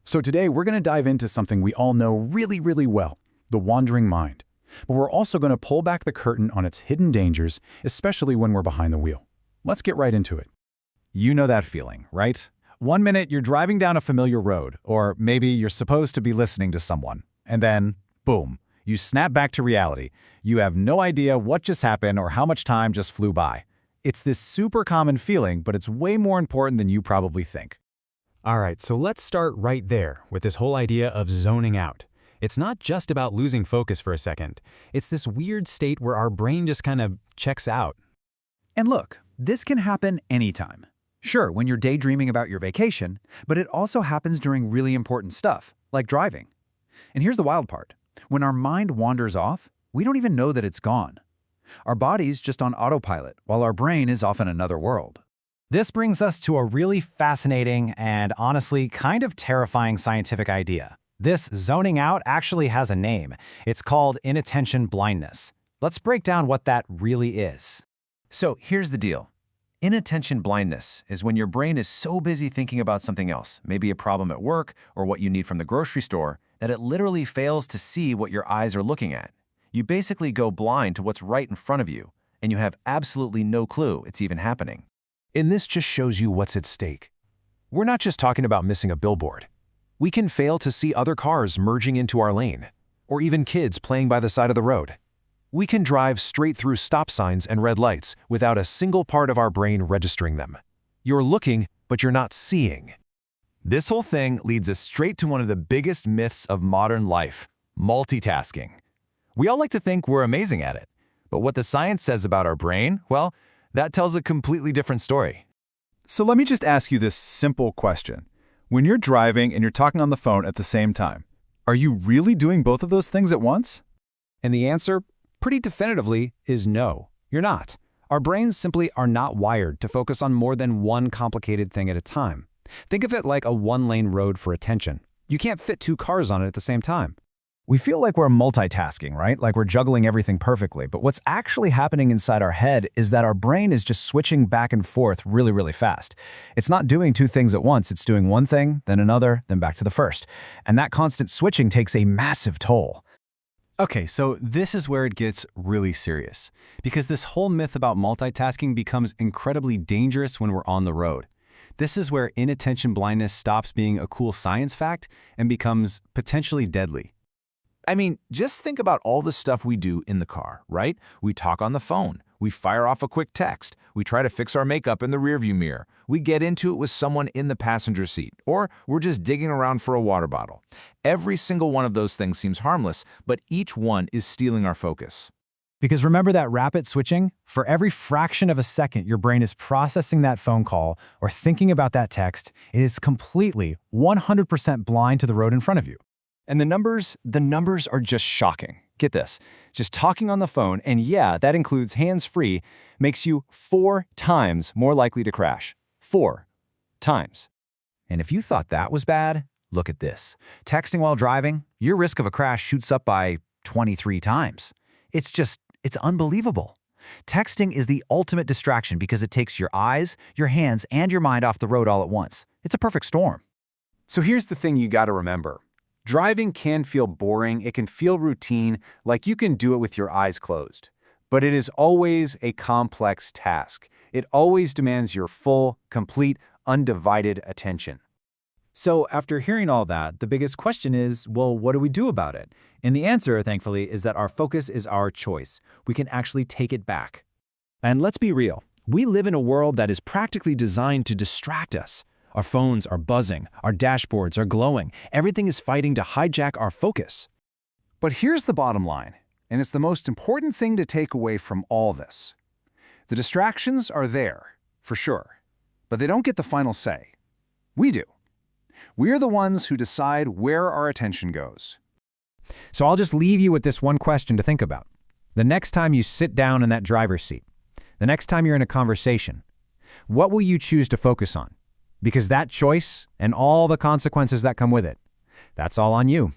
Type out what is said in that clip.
So today we're going to dive into something we all know really, really well, the wandering mind. But we're also going to pull back the curtain on its hidden dangers, especially when we're behind the wheel. Let's get right into it. You know that feeling, right? One minute you're driving down a familiar road, or maybe you're supposed to be listening to someone, and then, boom, you snap back to reality. You have no idea what just happened or how much time just flew by. It's this super common feeling, but it's way more important than you probably think. All right, so let's start right there with this whole idea of zoning out. It's not just about losing focus for a second. It's this weird state where our brain just kind of checks out. And look, this can happen anytime. Sure, when you're daydreaming about your vacation, but it also happens during really important stuff, like driving. And here's the wild part. When our mind wanders off, we don't even know that it's gone. Our body's just on autopilot, while our brain is off in another world. This brings us to a really fascinating and honestly kind of terrifying scientific idea. This zoning out actually has a name. It's called inattention blindness. Let's break down what that really is. So here's the deal. Inattention blindness is when your brain is so busy thinking about something else, maybe a problem at work or what you need from the grocery store, that it literally fails to see what your eyes are looking at. You basically go blind to what's right in front of you, and you have absolutely no clue it's even happening. And this just shows you what's at stake. We're not just talking about missing a billboard. We can fail to see other cars merging into our lane, or even kids playing by the side of the road. We can drive straight through stop signs and red lights without a single part of our brain registering them. You're looking, but you're not seeing. This whole thing leads us straight to one of the biggest myths of modern life: multitasking. We all like to think we're amazing at it, but what the science says about our brain, well, that tells a completely different story. So let me just ask you this simple question. When you're driving and you're talking on the phone at the same time, are you really doing both of those things at once? And the answer, pretty definitively, is no, you're not. Our brains simply are not wired to focus on more than one complicated thing at a time. Think of it like a one-lane road for attention. You can't fit two cars on it at the same time. We feel like we're multitasking, right? Like we're juggling everything perfectly. But what's actually happening inside our head is that our brain is just switching back and forth really, really fast. It's not doing two things at once. It's doing one thing, then another, then back to the first. And that constant switching takes a massive toll. Okay, so this is where it gets really serious, because this whole myth about multitasking becomes incredibly dangerous when we're on the road. This is where inattention blindness stops being a cool science fact and becomes potentially deadly. I mean, just think about all the stuff we do in the car, right? We talk on the phone. We fire off a quick text. We try to fix our makeup in the rearview mirror. We get into it with someone in the passenger seat, or we're just digging around for a water bottle. Every single one of those things seems harmless, but each one is stealing our focus. Because remember that rapid switching? For every fraction of a second your brain is processing that phone call or thinking about that text, it is completely 100% blind to the road in front of you. And the numbers are just shocking. Get this, just talking on the phone, and yeah, that includes hands-free, makes you 4 times more likely to crash. 4 times. And if you thought that was bad, look at this. Texting while driving, your risk of a crash shoots up by 23 times. It's unbelievable. Texting is the ultimate distraction because it takes your eyes, your hands, and your mind off the road all at once. It's a perfect storm. So here's the thing you got to remember. Driving can feel boring, it can feel routine, like you can do it with your eyes closed. But it is always a complex task. It always demands your full, complete, undivided attention. So after hearing all that, the biggest question is, well, what do we do about it? And the answer, thankfully, is that our focus is our choice. We can actually take it back. And let's be real. We live in a world that is practically designed to distract us. Our phones are buzzing, our dashboards are glowing, everything is fighting to hijack our focus. But here's the bottom line, and it's the most important thing to take away from all this. The distractions are there, for sure, but they don't get the final say. We do. We're the ones who decide where our attention goes. So I'll just leave you with this one question to think about. The next time you sit down in that driver's seat, the next time you're in a conversation, what will you choose to focus on? Because that choice and all the consequences that come with it, that's all on you.